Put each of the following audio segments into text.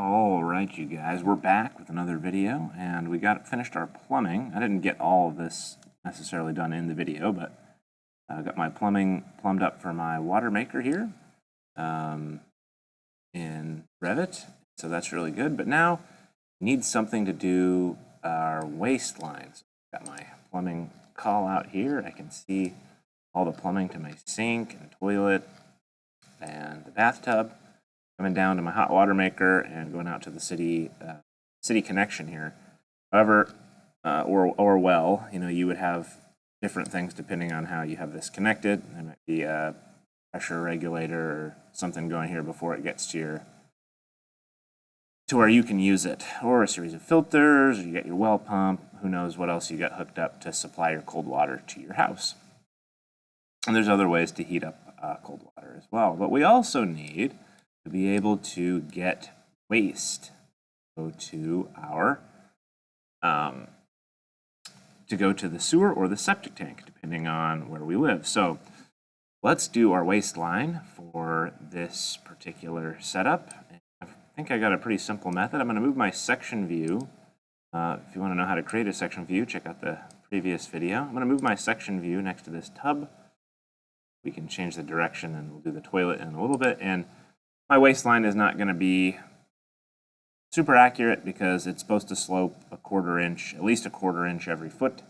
All right, you guys, we're back with another video, and we got finished our plumbing. I didn't get all of this necessarily done in the video, but I got my plumbing plumbed up for my water maker here in Revit, so that's really good. But now we need something to do our waste lines. Got my plumbing call out here. I can see all the plumbing to my sink and toilet and the bathtub. Coming down to my hot water maker and going out to the city connection here. However, or well, you would have different things depending on how you have this connected. There might be a pressure regulator or something going here before it gets to where you can use it, or a series of filters, or you get your well pump. Who knows what else you got hooked up to supply your cold water to your house. And there's other ways to heat up cold water as well. But we also need to be able to get waste go to our to go to the sewer or the septic tank, depending on where we live. So let's do our waste line for this particular setup. I think I got a pretty simple method. I'm going to move my section view. If you want to know how to create a section view, check out the previous video. I'm going to move my section view next to this tub. We can change the direction, and we'll do the toilet in a little bit. And my waste line is not going to be super accurate because it's supposed to slope at least a quarter inch every foot.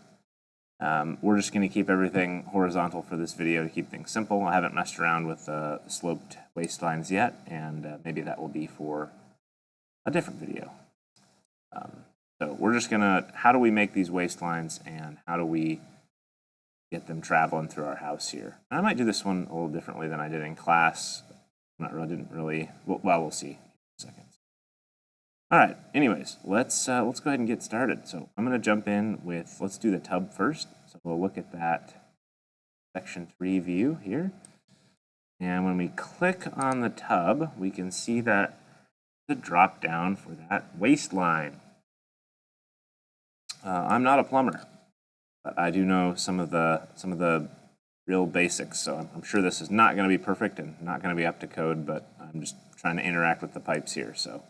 We're just going to keep everything horizontal for this video to keep things simple. I haven't messed around with sloped waste lines yet, and maybe that will be for a different video. So we're just going to, how do we make these waste lines and how do we get them traveling through our house here? And I might do this one a little differently than I did in class. We'll see in a second. All right, anyways, let's go ahead and get started. So I'm going to jump in with, let's do the tub first. So we'll look at that section 3 view here. And when we click on the tub, we can see that the drop down for that waste line. I'm not a plumber, but I do know some of the real basics, so I'm sure this is not going to be perfect and not going to be up to code, but I'm just trying to interact with the pipes here. So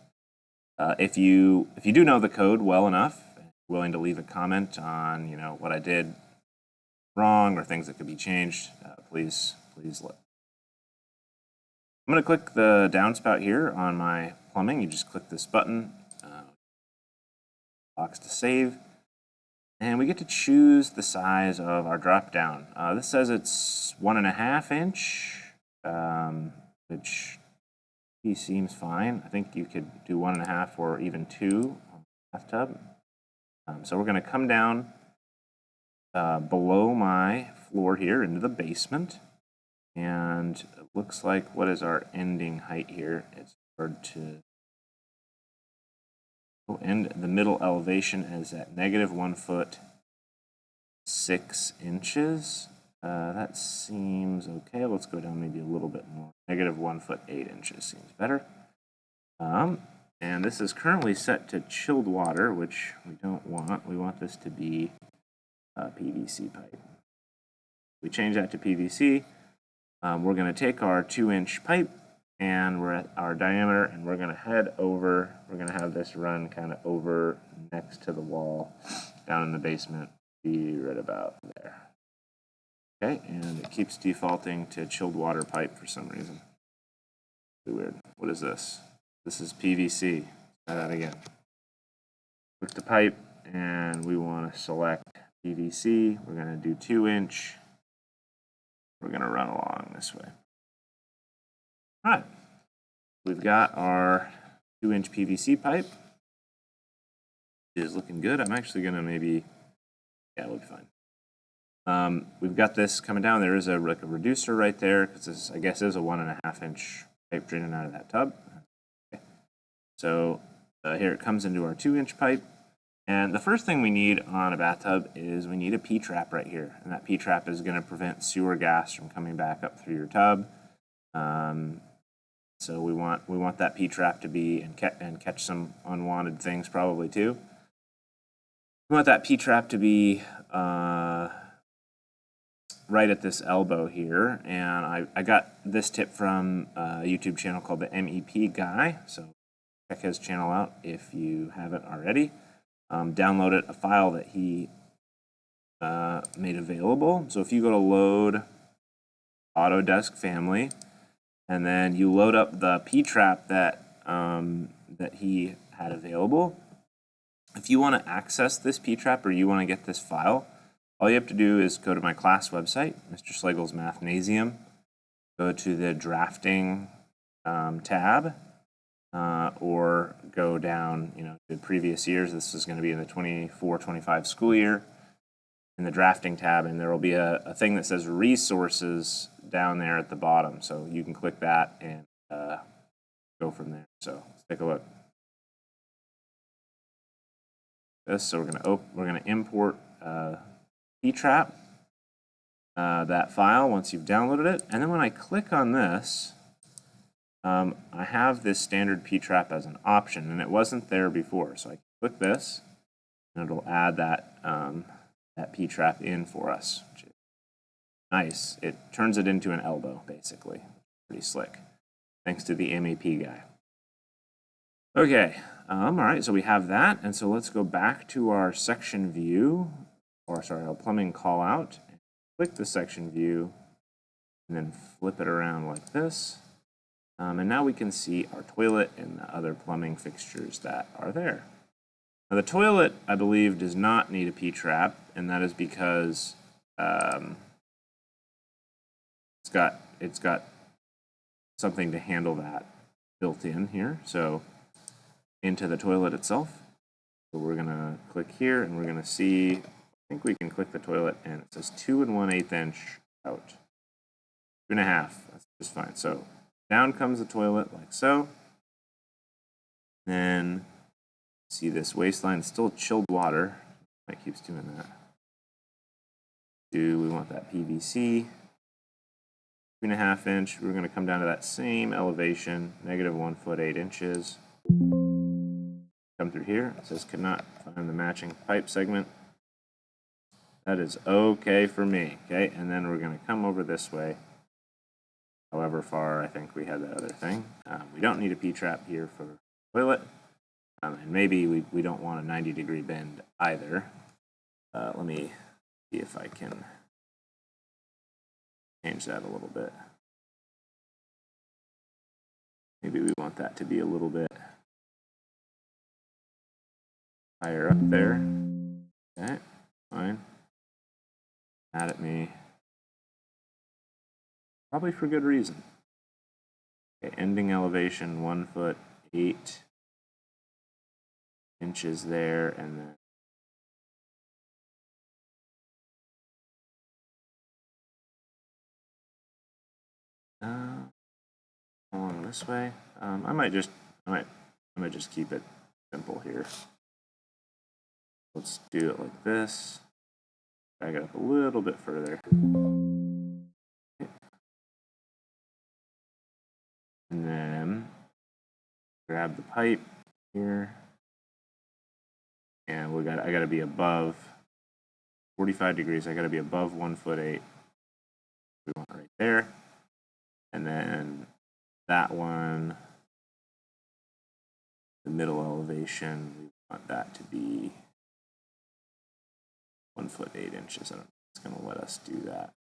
if you do know the code well enough, willing to leave a comment on what I did wrong or things that could be changed, please let. I'm going to click the downspout here on my plumbing. You just click this button, box to save. And we get to choose the size of our drop down. This says it's 1.5 inch, which seems fine. I think you could do 1.5 or even 2 on the bathtub. So we're going to come down below my floor here into the basement. And it looks like, what is our ending height here? It's hard to. And the middle elevation is at -1 foot 6 inches. That seems okay. Let's go down maybe a little bit more. -1 foot 8 inches seems better. And this is currently set to chilled water, which we don't want. We want this to be PVC pipe. We change that to PVC. We're going to take our 2-inch pipe, and we're at our diameter, and we're going to head over. We're going to have this run kind of over next to the wall down in the basement, be right about there. Okay, and it keeps defaulting to chilled water pipe for some reason. Really weird. What is this? This is PVC. Try that again. Click the pipe, and we want to select PVC. We're going to do 2-inch. We're going to run along this way. All right, we've got our 2-inch PVC pipe. It is looking good. I'm actually going to we'll be fine. We've got this coming down. There is a reducer right there because this, I guess, is a 1.5 inch pipe draining out of that tub. Okay. So here it comes into our 2-inch pipe. And the first thing we need on a bathtub is we need a P-trap right here. And that P-trap is going to prevent sewer gas from coming back up through your tub. So we want that P-trap to be and catch some unwanted things probably too. We want that P-trap to be right at this elbow here, and I got this tip from a YouTube channel called the MEP Guy. So check his channel out if you haven't already. Download it, a file that he made available. So if you go to load Autodesk family, and then you load up the P-trap that that he had available. If you want to access this P-trap or you want to get this file, all you have to do is go to my class website, Mr. Schlegel's Mathnasium, go to the drafting tab, or go down, to previous years. This is going to be in the 24-25 school year, in the drafting tab, and there will be a thing that says resources down there at the bottom. So you can click that and go from there. So let's take a look. So we're gonna import P-trap, that file once you've downloaded it, and then when I click on this, I have this standard P-trap as an option, and it wasn't there before. So I click this, and it'll add that that P-trap in for us, which is nice. It turns it into an elbow, basically. Pretty slick, thanks to the MAP guy. Okay, all right, so we have that, and so let's go back to our section view, or sorry, our plumbing call out, and click the section view, and then flip it around like this. And now we can see our toilet and the other plumbing fixtures that are there. Now the toilet, I believe, does not need a P-trap, and that is because it's got something to handle that built in here. So into the toilet itself. So we're gonna click here, and we're gonna see. I think we can click the toilet, and it says 2 1/8 inch out. 2 1/2. That's just fine. So down comes the toilet like so. Then see this waistline, still chilled water. It keeps doing that. We want that PVC. 2 1/2 inch. We're going to come down to that same elevation, -1 foot 8 inches. Come through here. It says could not find the matching pipe segment. That is okay for me. Okay, and then we're going to come over this way. However far, I think we had that other thing. We don't need a P-trap here for toilet. And maybe we don't want a 90-degree bend either. Let me see if I can change that a little bit. Maybe we want that to be a little bit higher up there. Okay, fine. Mad at me. Probably for good reason. Okay, ending elevation 1 foot 8 inches there, and then along this way. I might just keep it simple here. Let's do it like this. Drag it up a little bit further. Okay. And then grab the pipe here. And I gotta be above 45 degrees. I gotta be above 1 foot 8. We want right there. And then that one, the middle elevation, we want that to be 1 foot 8 inches. I don't know if it's gonna let us do that.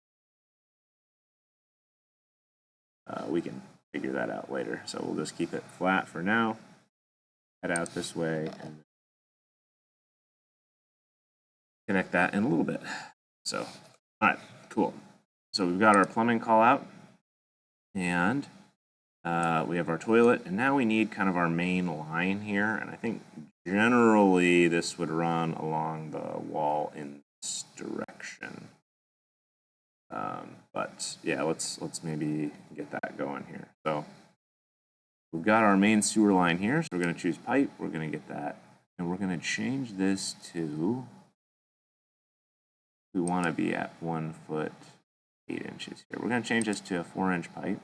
We can figure that out later. So we'll just keep it flat for now. Head out this way and connect that in a little bit. So, all right, cool. So we've got our plumbing call out, and we have our toilet, and now we need kind of our main line here. And I think generally this would run along the wall in this direction. But yeah, let's maybe get that going here. So we've got our main sewer line here. So we're going to choose pipe. We're going to get that, and we're going to change this to. We want to be at 1 foot 8 inches here. We're going to change this to a 4-inch pipe,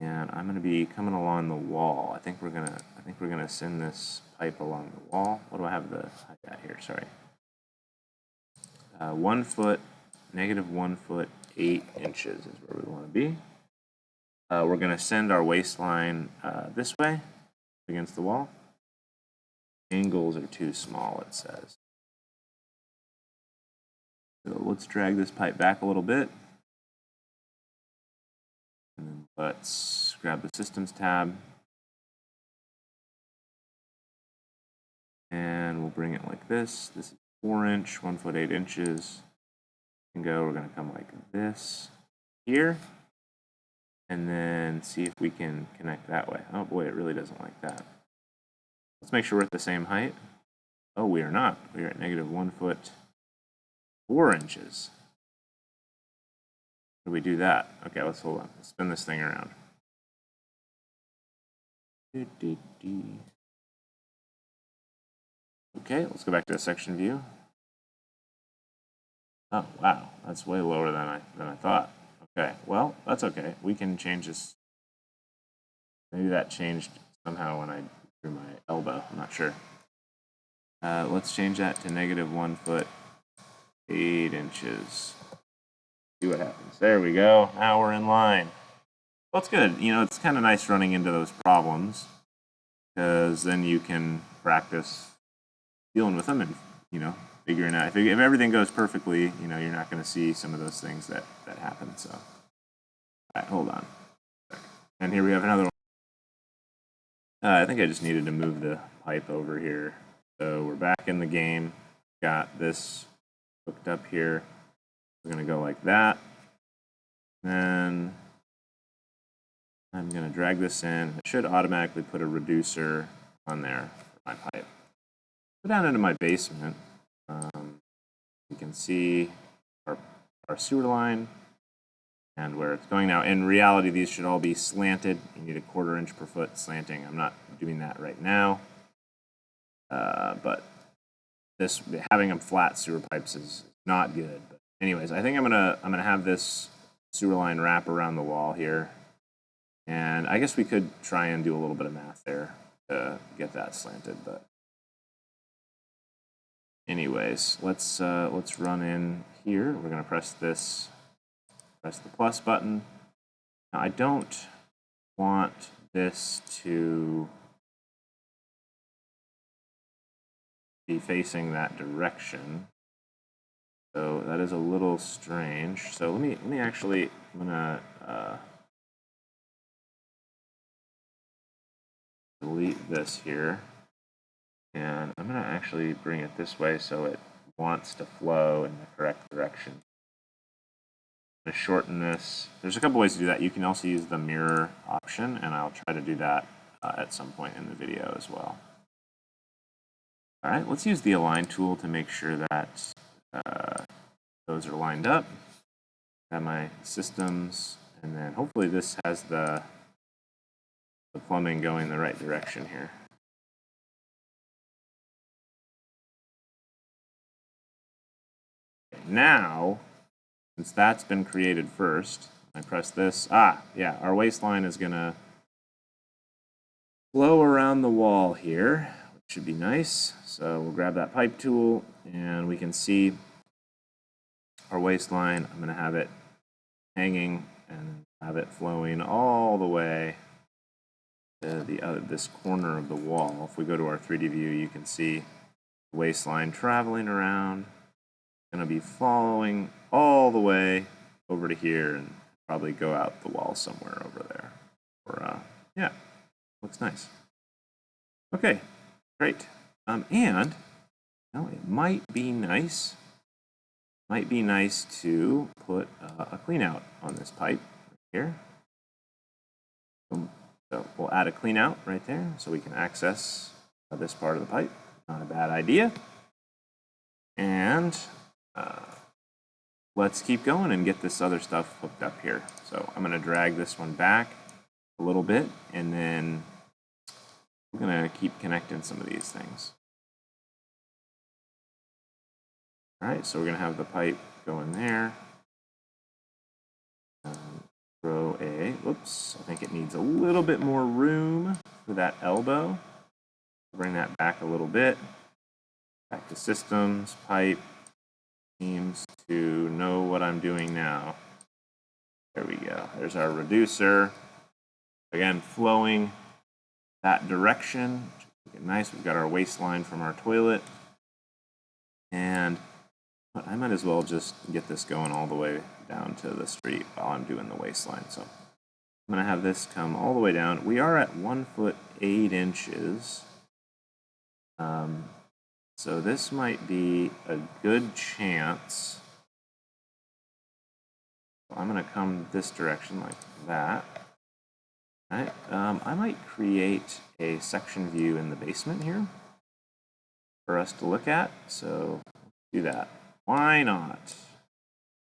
and I'm going to be coming along the wall. I think we're gonna send this pipe along the wall. What do I have I got here? Sorry. 1 foot, -1 foot 8 inches is where we want to be. We're going to send our waistline this way, against the wall. Angles are too small, it says. So let's drag this pipe back a little bit. And then let's grab the Systems tab. And we'll bring it like this. This is 4-inch, 1 foot 8 inches. And we're going to come like this here. And then see if we can connect that way. Oh boy, it really doesn't like that. Let's make sure we're at the same height. Oh, we are not. We are at negative 1 foot 4 inches. How do we do that? Okay, let's hold on. Let's spin this thing around. Okay, let's go back to the section view. Oh, wow, that's way lower than I thought. Okay, well, that's okay. We can change this. Maybe that changed somehow when I drew my elbow. I'm not sure. Let's change that to negative 1 foot 8 inches. See what happens. There we go. Now we're in line. Well, it's good. You know, it's kind of nice running into those problems because then you can practice dealing with them and, you know, figuring out. If everything goes perfectly, you know, you're not going to see some of those things that happen. So, all right, hold on. And here we have another one. I think I just needed to move the pipe over here. So we're back in the game. Got this hooked up here. We're going to go like that. Then I'm going to drag this in. It should automatically put a reducer on there for my pipe. Go down into my basement. You can see our sewer line and where it's going now. In reality, these should all be slanted. You need a 1/4 inch per foot slanting. I'm not doing that right now. But having them flat sewer pipes is not good. But anyways, I think I'm gonna have this sewer line wrap around the wall here. And I guess we could try and do a little bit of math there to get that slanted, but anyways, let's run in here. We're gonna press the plus button. Now I don't want this to be facing that direction, so that is a little strange. So let me actually, I'm gonna delete this here, and I'm gonna actually bring it this way so it wants to flow in the correct direction. I'm gonna shorten this. There's a couple ways to do that. You can also use the mirror option, and I'll try to do that at some point in the video as well. All right, let's use the align tool to make sure that those are lined up. Got my systems, and then hopefully this has the plumbing going in the right direction here. Okay, now, since that's been created first, I press this. Yeah, our waistline is gonna flow around the wall here, which should be nice. So we'll grab that pipe tool, and we can see our waistline. I'm gonna have it hanging and have it flowing all the way to this corner of the wall. If we go to our 3D view, you can see the waistline traveling around. Going to be following all the way over to here and probably go out the wall somewhere over there. Or yeah, looks nice. Okay, great. And it might be nice. To put a clean out on this pipe here. So we'll add a clean out right there so we can access this part of the pipe. Not a bad idea. And let's keep going and get this other stuff hooked up here. So I'm going to drag this one back a little bit, and then I'm going to keep connecting some of these things. All right, so we're going to have the pipe go in there. Whoops, I think it needs a little bit more room for that elbow. Bring that back a little bit. Back to systems, pipe. Seems to know what I'm doing now. There we go. There's our reducer. Again, flowing that direction. Nice, we've got our waistline from our toilet. And I might as well just get this going all the way down to the street while I'm doing the waistline. So I'm going to have this come all the way down. We are at 1 foot 8 inches. So this might be a good chance. I'm going to come this direction like that. All right. I might create a section view in the basement here for us to look at. So let's do that. Why not?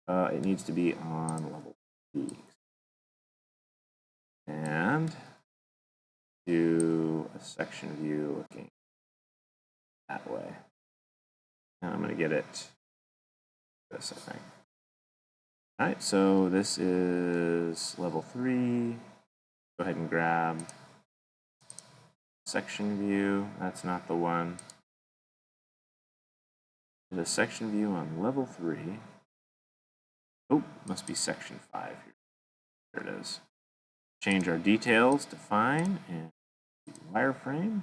It needs to be on level 3. And do a section view looking that way. And I'm going to get it this, I think. All right, so this is level 3. Go ahead and grab section view. That's not the one. The section view on level 3. Oh, must be section 5 here. There it is. Change our details to fine and wireframe.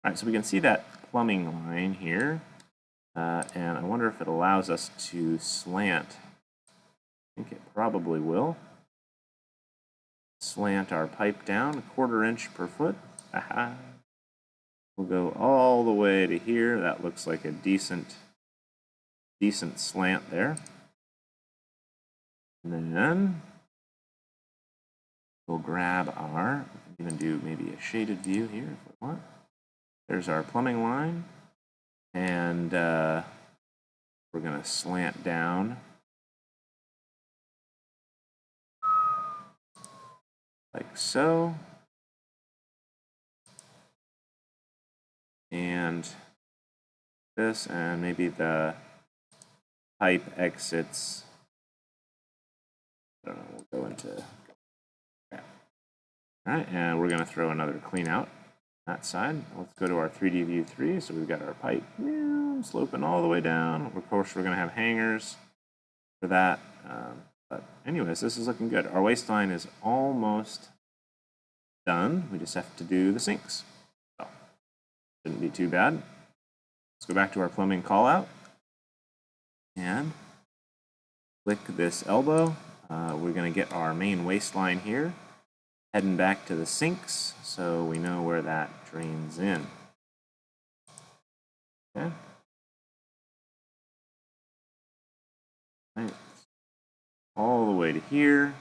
All right, so we can see that plumbing line here. And I wonder if it allows us to slant. I think it probably will. Slant our pipe down 1/4 inch per foot. Aha. We'll go all the way to here. That looks like a decent slant there. And then we'll grab our, we can even do maybe a shaded view here if we want. There's our plumbing line. And we're going to slant down like so. And this, and maybe the pipe exits. I don't know, we'll go into. Okay. All right, and we're going to throw another clean out that side. Let's go to our 3D view 3. So we've got our pipe sloping all the way down. Of course, we're going to have hangers for that. But anyways, this is looking good. Our waistline is almost done. We just have to do the sinks. So, shouldn't be too bad. Let's go back to our plumbing call out and click this elbow. We're going to get our main waistline here, heading back to the sinks so we know where that drains in. Okay. Right. All the way to here.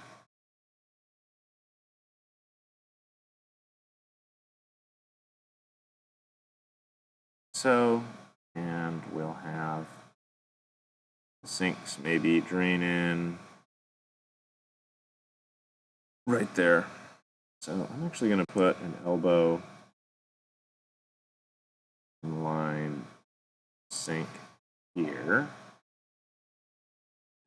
So, and we'll have the sinks maybe drain in right there. So I'm actually going to put an elbow line sink here.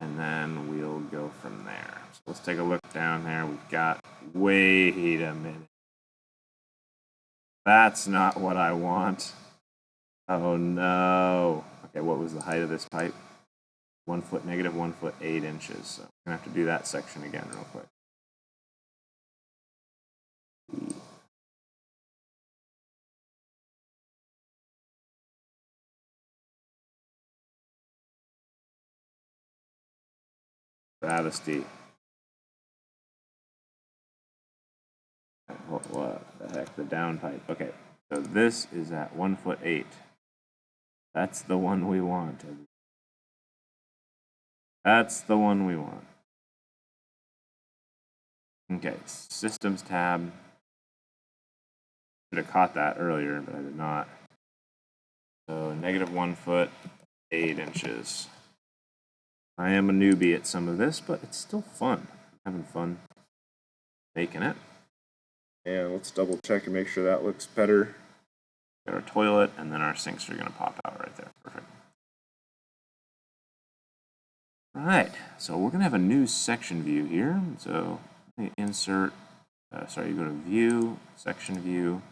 And then we'll go from there. So let's take a look down there. We've got, wait a minute. That's not what I want. Oh no. Okay, what was the height of this pipe? 1 foot, negative 1 foot 8 inches. So I'm gonna have to do that section again real quick. Travesty. What the heck? The down pipe. Okay, so this is at 1 foot 8. That's the one we want. That's the one we want. Okay, Systems tab. Should have caught that earlier, but I did not. So negative 1 foot, 8 inches. I am a newbie at some of this, but it's still fun. I'm having fun making it. And let's double check and make sure that looks better. Got our toilet, and then our sinks are going to pop out right there. Perfect. All right, so we're going to have a new section view here. So let me insert, go to View, Section View.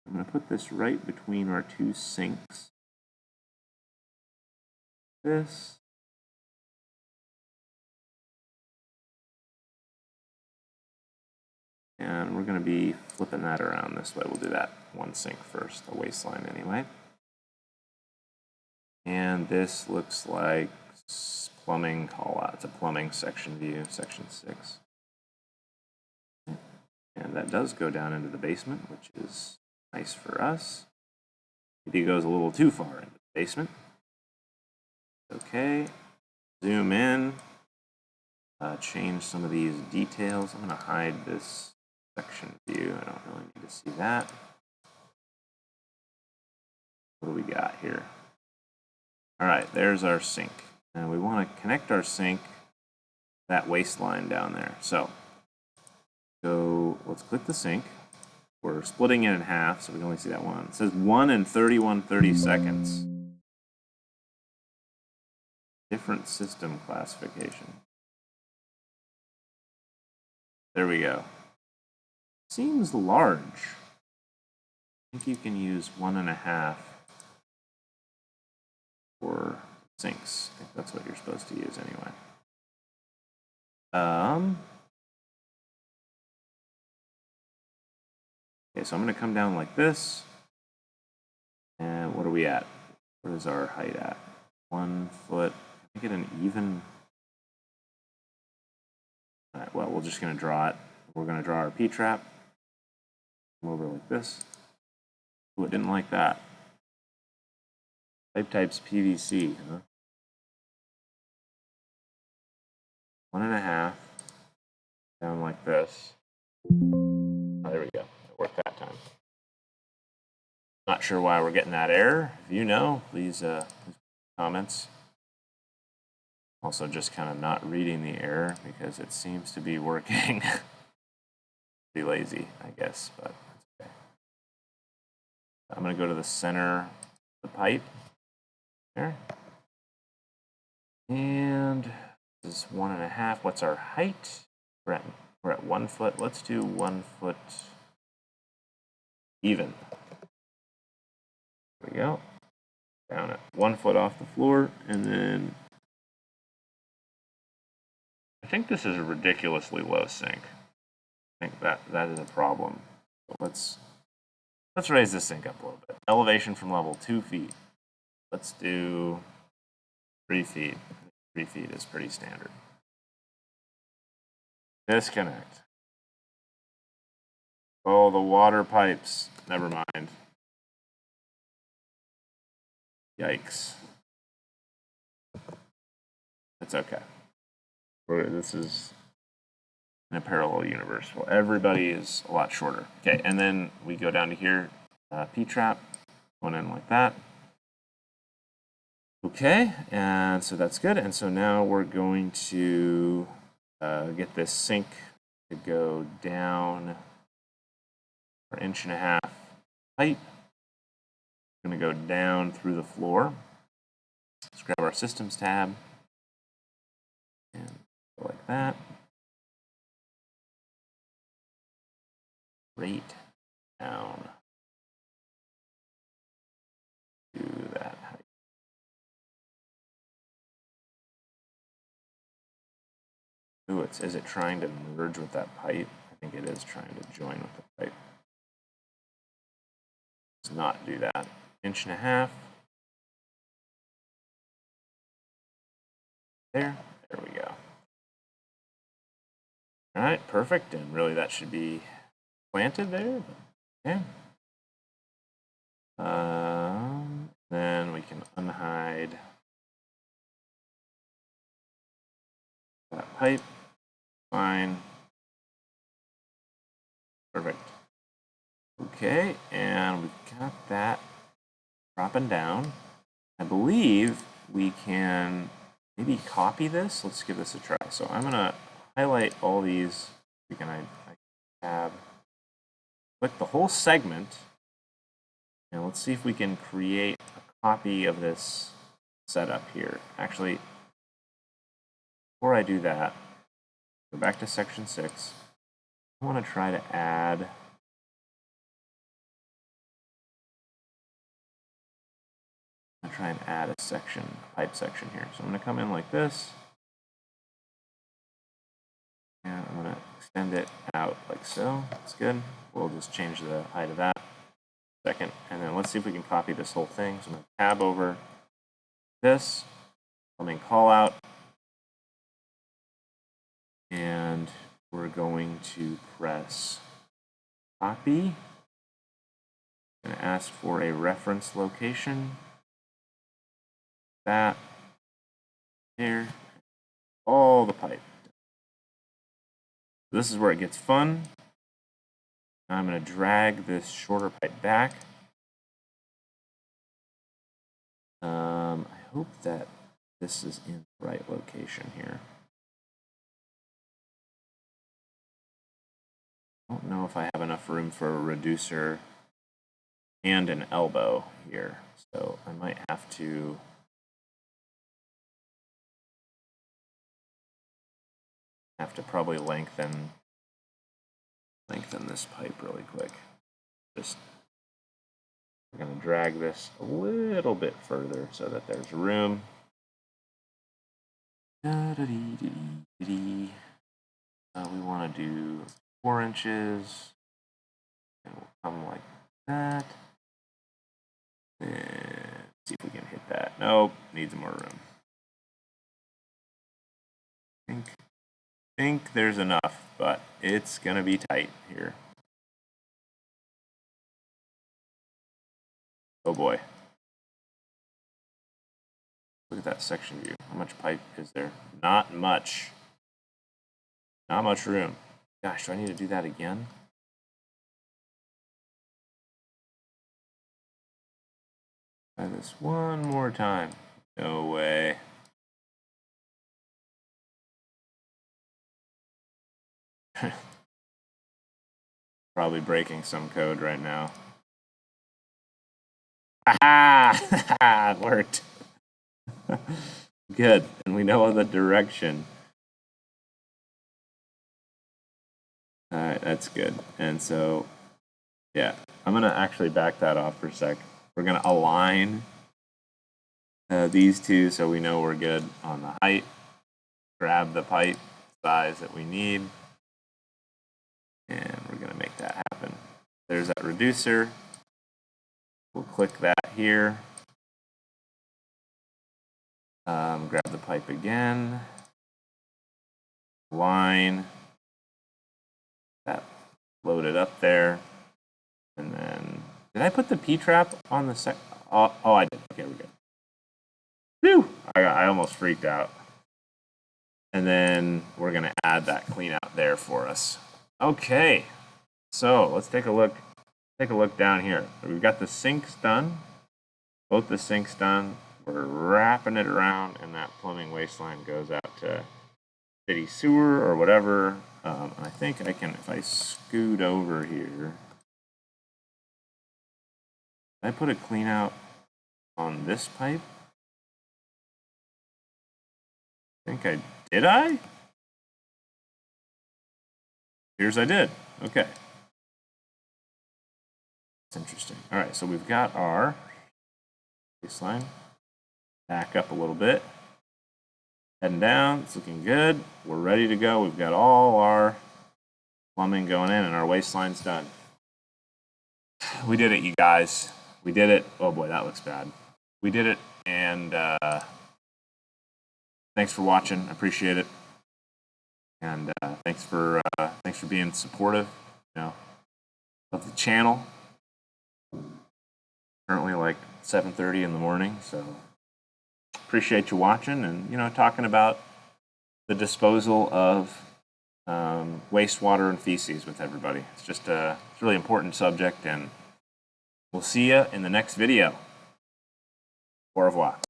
I'm going to put this right between our two sinks. This. And we're going to be flipping that around this way. We'll do that one sink first, the waistline anyway. And this looks like plumbing callout. It's a plumbing section view, section 6. And that does go down into the basement, which is nice for us. Maybe it goes a little too far into the basement. Okay, zoom in, change some of these details. I'm going to hide this section view. I don't really need to see that. What do we got here? All right, there's our sink. And we want to connect our sink to that waistline down there. So let's click the sink. We're splitting it in half, so we can only see that one. It says 1 and 31/30 seconds. Different system classification. There we go. Seems large. I think you can use 1.5 for sinks. I think that's what you're supposed to use anyway. Okay, so I'm going to come down like this. And what are we at? What is our height at? 1 foot. Can I get an even? All right, well, we're just going to draw it. We're going to draw our P-trap. Come over like this. Ooh, it didn't like that. Type's PVC, huh? 1.5. Down like this. Oh, there we go. It worked that time. Not sure why we're getting that error. If you know, please comments. Also, just kind of not reading the error because it seems to be working. Pretty lazy, I guess, but it's okay. I'm going to go to the center of the pipe there. And this is 1.5. What's our height? We're at 1 foot. Let's do 1 foot even. There we go. Down at 1 foot off the floor, and then I think this is a ridiculously low sink. I think that is a problem. So let's raise this sink up a little bit. Elevation from level 2 feet. Let's do 3 feet. 3 feet is pretty standard. Disconnect. Oh, the water pipes. Never mind. Yikes. It's okay. This is in a parallel universe. Well, everybody is a lot shorter. Okay, and then we go down to here. P-trap. Going in like that. Okay, and so that's good. And so now we're going to get this sink to go down for 1.5 inch height. It's going to go down through the floor. Let's grab our systems tab and go like that. Rate down to that height. Ooh, is it trying to merge with that pipe? I think it is trying to join with the pipe. Let's not do that. 1.5 inch. There we go. All right, perfect. And really that should be planted there. Yeah. Then we can unhide that pipe. Fine. Perfect. Okay, and we've got that dropping down. I believe we can maybe copy this. Let's give this a try. So I'm going to highlight all these. I tab, click the whole segment, and let's see if we can create a copy of this setup here. Actually, before I do that, go back to section 6. I want to try to add a section, a pipe section here. So I'm going to come in like this, and I'm going to extend it out like so. That's good. We'll just change the height of that. Second, and then let's see if we can copy this whole thing. So I'm going to tab over this, plumbing call out, and we're going to press copy and ask for a reference location. That here, all the pipe. This is where it gets fun. Now I'm going to drag this shorter pipe back. I hope that this is in the right location here. I don't know if I have enough room for a reducer and an elbow here, so I might have to probably lengthen this pipe really quick. Just we're going to drag this a little bit further so that there's room. We want to do 4 inches, and we'll come like that. And see if we can hit that. Nope, needs more room. I think there's enough, but it's gonna be tight here. Oh boy. Look at that section view. How much pipe is there? Not much. Not much room. Gosh, do I need to do that again? Try this one more time. No way. Probably breaking some code right now. Ah, it worked. Good, and we know the direction. All right, that's good. And so, yeah, I'm gonna actually back that off for a sec. We're gonna align these two so we know we're good on the height. Grab the pipe size that we need, and we're gonna make that happen. There's that reducer. We'll click that here. Grab the pipe again. Line. That loaded up there. And then, did I put the P-trap on the sec? Oh, I did. Okay, we're good. Whew! I almost freaked out. And then we're gonna add that clean out there for us. Okay, so let's take a look. Take a look down here. We've got the sinks done. Both the sinks done. We're wrapping it around, and that plumbing waistline goes out to city sewer or whatever. And I think I can, if I scoot over here, I put a clean out on this pipe. Did I? Here's I did. Okay. That's interesting. All right, so we've got our baseline. Back up a little bit. Heading down. It's looking good. We're ready to go. We've got all our plumbing going in, and our waistline's done. We did it, you guys. We did it. Oh boy, that looks bad. We did it, and thanks for watching. I appreciate it, and thanks for being supportive, of the channel. Currently like 7:30 in the morning, so appreciate you watching and talking about the disposal of wastewater and feces with everybody. It's just it's a really important subject, and we'll see you in the next video. Au revoir.